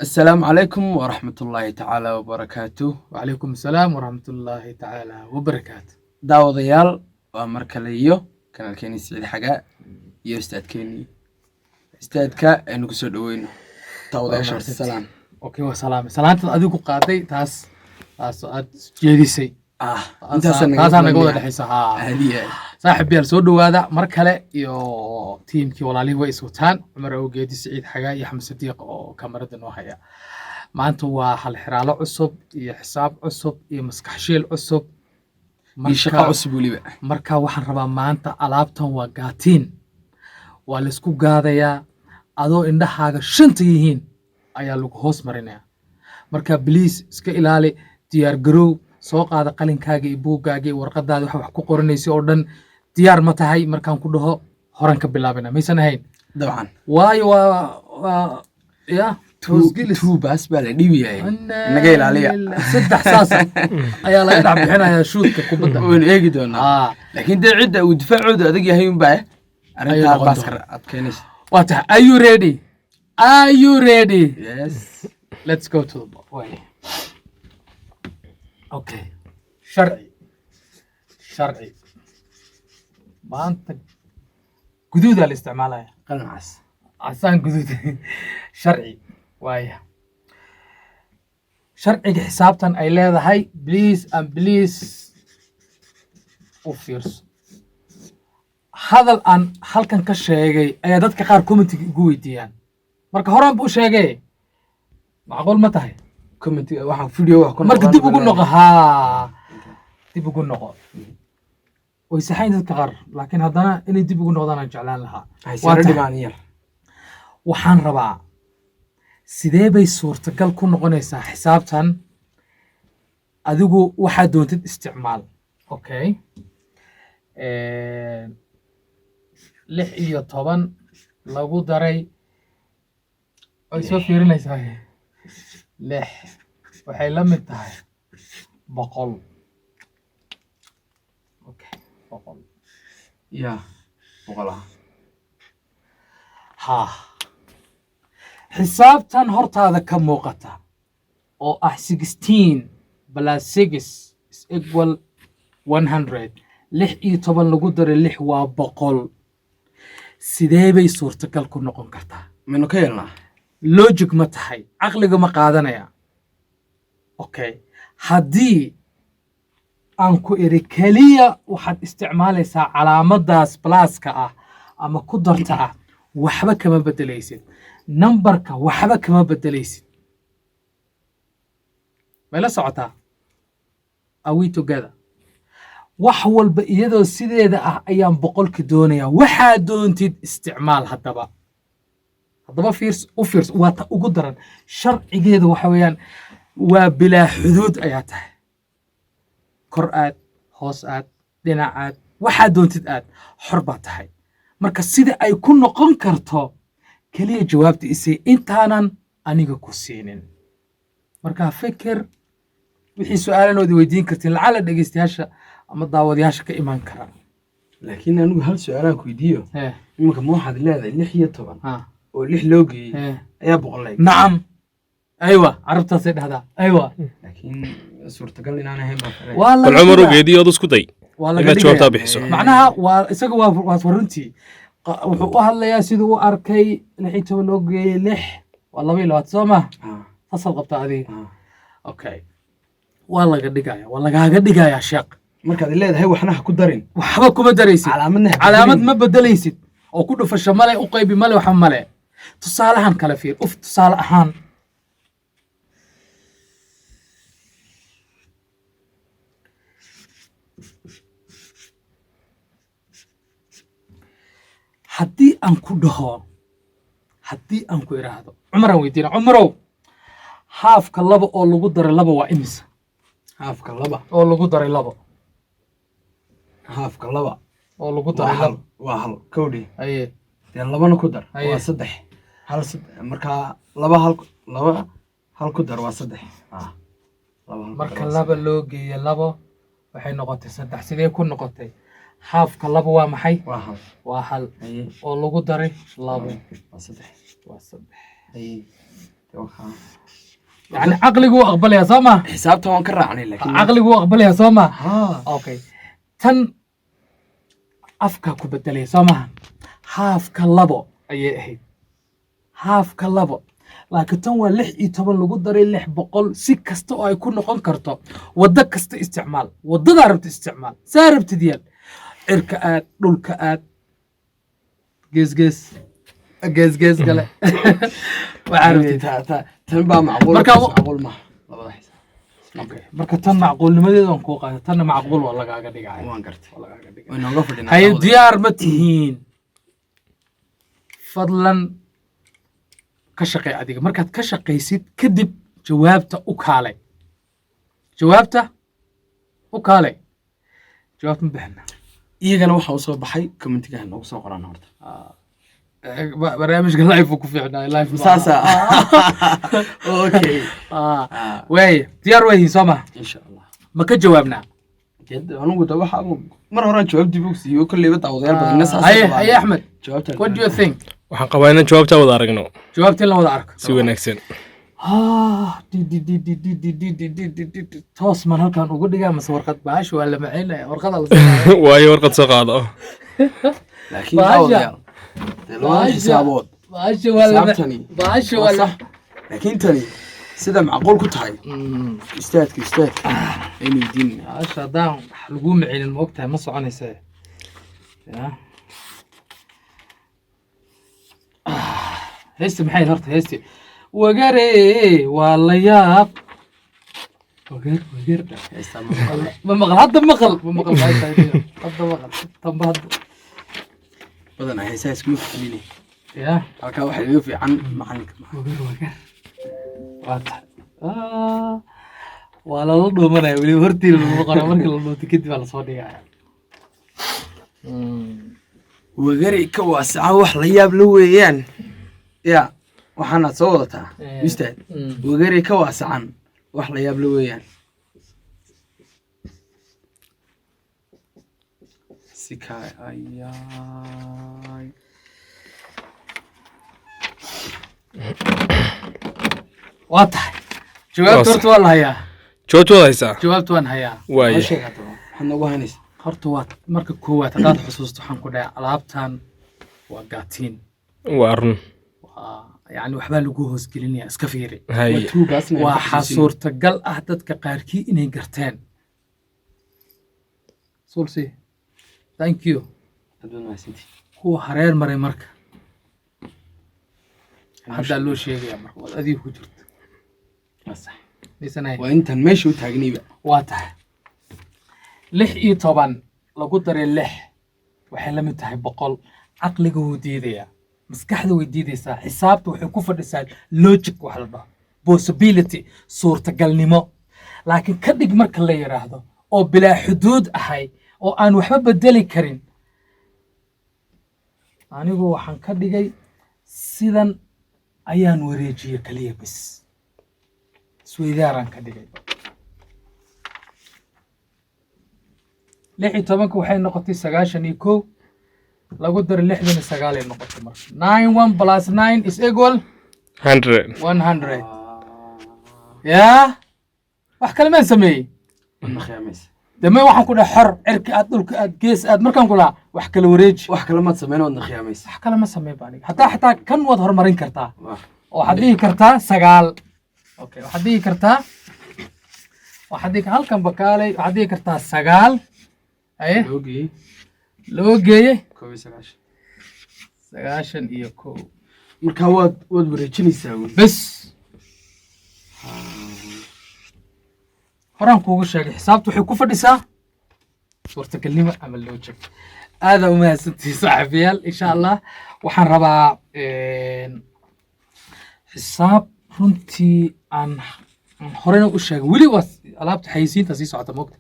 السلام عليكم ورحمة الله تعالى وبركاته. وعليكم السلام ورحمة الله تعالى وبركاته. daawadayaal waa mar kale iyo kanaalkeeni Siciid Xagaa iyo ustaadka aynu ku soo dhaweyno daawadayaasha salaam. Okay, wasalaam. Salaanta adigu qaaday taas aad jeedisay. Intaas naga wada dhaxaysa. hadiya saaxiib yaal soo dhawaada mar kale iyo teamkii walaalihii way iswataan Cumar Awgeedi Siciid Xagaa iyo Xamse Diiq oo kamarada noo haya. Maanta waa hal xiraalo cusub iyo xisaab cusub iyo maskaxshiil cusub. shaqo cusub waliba. Marka waxaan rabaa maanta alaabtan waa gaatiin. Waa la isku gaadayaa adoo indhahaaga shanta yihiin ayaa lagu hoos marinayaa. Marka please iska ilaali diyaar garow soo qaada qalinkaaga iyo buuggaaga iyo warqadaada wax ku qoranaysa oo dhan diyaar ma tahay markaan ku dhaho horan ka bilaabina maysan ahayn dabcan waayo waa ya two bas baa la dhiibiyay naga ilaaliya saddex saas ayaa laga dhac bixinayaa shuudka kubadda oo eegi doonaa laakiin dee cidda uu difaacooda adag yahay un baa arrinta baaskar adkeynaysa waa tahay are you ready yes let's go to the way. Okay, sharci maanta guduudaa la isticmaalaya qalin casaan guduud sharci waaya sharciga xisaabtan ay leedahay please u fiirso hadal aan halkan ka sheegay ayaa dadka qaar commentiga igu weydiiyaan marka horaan buu sheegay macquul ma tahay commentiga waxaan video wax ku marka dib ugu noqo way saxayn dadka qaar laakiin haddana inay dib ugu noqdaan aan jeclaan lahaa waxaan rabaa sidee bay suurtagal ku noqonaysaa xisaabtan adigu waxaad doontid isticmaal okay 16 lagu daray way soo fiirinaysaa 6 waxay la mid tahay 100 okay 100 ya 100 ha xisaabtan hortaada ka muuqata oo ah 16 plus 6 is equal 100 16 lagu daray 6 waa 100 sidee bay suurtagal ku noqon kartaa minu ka yeelnaa logic ma tahay aqliga ma qaadanaya okay haddii aan ku iri kaliya waxaad isticmaalaysaa calaamadaas pluska ah ama ku darta ah waxba kama bedelaysid numberka waxba kama bedelaysid may la socotaa are we together wax walba iyadoo sideeda ah ayaan boqolka doonayaa waxaa doontid isticmaal haddaba fiirs waa ta ugu daran sharcigeeda waxa weeyaan waa bilaa xuduud ayaa tahay kor aad hoos aad dhinac aad waxaa doontid aad xor baa tahay marka sida ay ku noqon karto kaliya jawaabta isay intaanan aniga ku siinin marka fikir wixii su'aalanoodi weydiin kartiin lacala dhegeystayaasha ama daawadayaasha ka iman karaan laakiin anigu hal su'aalaan ku weydiiyo imanka ma waxaad leedahay 16 oo 6 loo geeyey ayaa boqolay nacam aywa carabtaasay dhahdaa aywa laakiin suurtagal inaan ahayn baa kale Cumar Awgeedi oo isku day inaad jawaabta bixiso macnaha waa isaga waa runtii wuxuu u hadlayaa siduu u arkay 16 loo geeyey 6 waa 22 soo ma fasal qabta adiga okay waa lagaaga dhigayaa sheekh markaad leedahay waxna ha ku darin waxba kuma daraysid calaamad ma bedelaysid oo ku dhufasho male u qaybi male waxa male tusaalahan kala fiir tusaale ahaan haddii aan ku iraahdo Cumaran weydiina Cumarow haafka 2 oo lagu daray 2 waa imisa haafka 2 oo lagu daray 2 haafka 2 oo lagu daray 2 waa hal kowdhi aye dee 2 ku dar waa 3 hal marka 2 hal ku dar waa 3 marka 2 loo geeyo 2 waxay noqotay 3 sidee ku noqotay haafka 2 waa maxay waa hal oo lagu daray 2 waa 3 يعني عقلي أقبلها سما حسابته وان كرعني لكن عقلي أقبلها سما أوكي تن أفكا كبدلي سما هاف كلابو أي هي هاف كلابو لكن تنوى لح يتبع لقدر اللح بقول سكست أو يكون نقول كرتو ودك كست استعمال ودك عربت استعمال ساربت ديال إركات رولكات جز قال وعرفت تنبع معقول معقول ما لا حساب اوكي marka tan macquul nimadeedan ku qaata tan macquul waa lagaaga dhigay waan gartay waa lagaaga dhigay way nooga fadhinaa hay diyaar ma tihiin fadlan ka shaqee adiga markaad ka shaqaysid kadib jawaabta u kaalay jawaabta ma bixina iyagana waxa uu soo baxay commentiga noogu soo qoraan horta barnaamijka live ku fiicnaa live saasa okay way diyaar weeyii soo ma insha Allah ma ka jawaabnaa jid anigu da waxa mar hore jawaab dib u siiyo kulli wada awdayaal badan saasa hay Ahmed jawaabta what do you think waxaan qabaa inaan jawaabta wada aragno jawaabta la wada arko si wanaagsan toos man halkan ugu dhigaa mas warqad baash waa la macaynaya warqada la waayo warqad soo qaado laakiin awdayaal حسابات باش ولا لكن تاني سيدا معقول كنت هاي استاذ انو يدين عاش هذا لقوا معين الموقتها ما صعنيسه هستي maxay horta hesti wagare wala yaab wagar ma maqal hadda maqal tambad بدنا حساس كم فيني يا هكا واحد يوفي عن معلك وقر واضح ولا لو ما ولي هرتي المقرا markii la dhooto kadib la soo dhigaya wagari ka waasaca wax la yaab la weeyaan ya waxaana soo wadataa ustaad wagari ka waasacan wax la yaab la weeyaan سكاي واضح جوابت والله يا جوابت والله هيسا جوابت وان هيا واي حنا وهانيس horta marka koowaad hadaad xusuusto waxaan ku dhahay alaabtan waa gaatiin waarun yani waxbaa lagu hoosgelinaya iska fiiri waa suurtagal ah dadka qaarkii inay garteen sulsi thank you kuwa hareer maray marka hadda loo sheegaya marka wad adiga ku jirto صح وانت ماشي وتاغنيبا واضح 16 lagu daray 6 waxay la mid tahay 100 aqliga uu diidaya maskaxda way diidaysaa xisaabtu waxay ku fadhisaa logic wax la dhaho possibility suurtagalnimo laakiin ka dhig marka la yiraahdo oo bilaa xuduud ahay oo aan waxba bedeli karin anigu waxaan ka dhigay sidan ayaan wareejiyay kaliya bis سويداران كدغاي 16 waxay noqotay 91 lagu dar 69 ay noqotay marka 91 plus 9 is equal 100 يا wax kale ma sameeyay ma khiyaamis damay waxaan ku dhax xor cirka aad dhulka aad gees aad markaan ku laa wax kale wareej wax kale ma sameeyno wadna khiyaamis wax kale ma sameey baaniga hatta kan wad horumarin kartaa oo hadii kartaa 9 اوكي waxaad dhigi kartaa halkan bakaalay waxaad dhigi kartaa 9 aye loo geeyay 9 iyo 1 marka waad wareejinaysaa bas horaan kuugu sheegay xisaabtu waxay ku fadhisaa suurtagalnimo ama logic aad u mahadsantii saaxiibayaal insha Allah waxaan rabaa xisaab runtii aan horena u sheegay weli waa alaabta xayisiinta sii socota moogta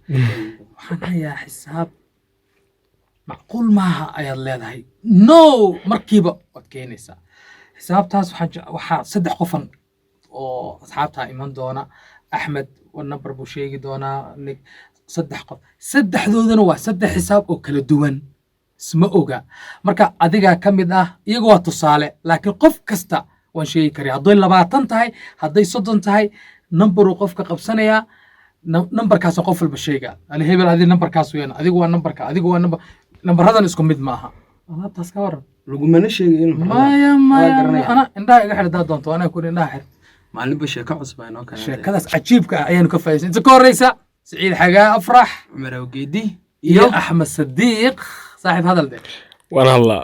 waxaan hayaa xisaab macquul maaha ayaad leedahay no markiiba waad keenaysaa xisaabtaas waxaa 3 qofan oo asxaabtaa iman doona axmed number buu sheegi doonaa 3 qof saddexdoodana waa 3 xisaab oo kala duwan isma oga marka adiga ka mid ah iyaga waa tusaale laakiin qof kasta waan sheegi karaa hadday 20 tahay hadday 30 tahay numberuu qofka qabsanayaa numberkaas qof walba sheega ali hebel adi numberkaas weeyaan adigu waa numberka adigu waa numberadan isku mid maaha alaabtaas ka waran lagumana sheegin maya ana indhaha iga xidhaa doonto ana ku indhaha xir maalinba sheeko cusub ay noo keenay sheekadaas cajiibka ah ayaanu ka faa'iideysan inta ka horeysa Saciid Xagaa Afrax Cumar Awgeedi iyo Axmed Sadiiq saaxiib hadal de waan hadlaa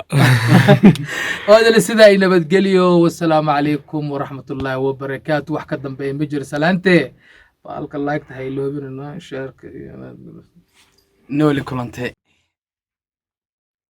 هذا السيدة نبتقليو والسلام عليكم ورحمة الله وبركاته وحكا دنبين بجر سلانتي فالك الله يكتحي لو بيننا شارك نولي كلانتي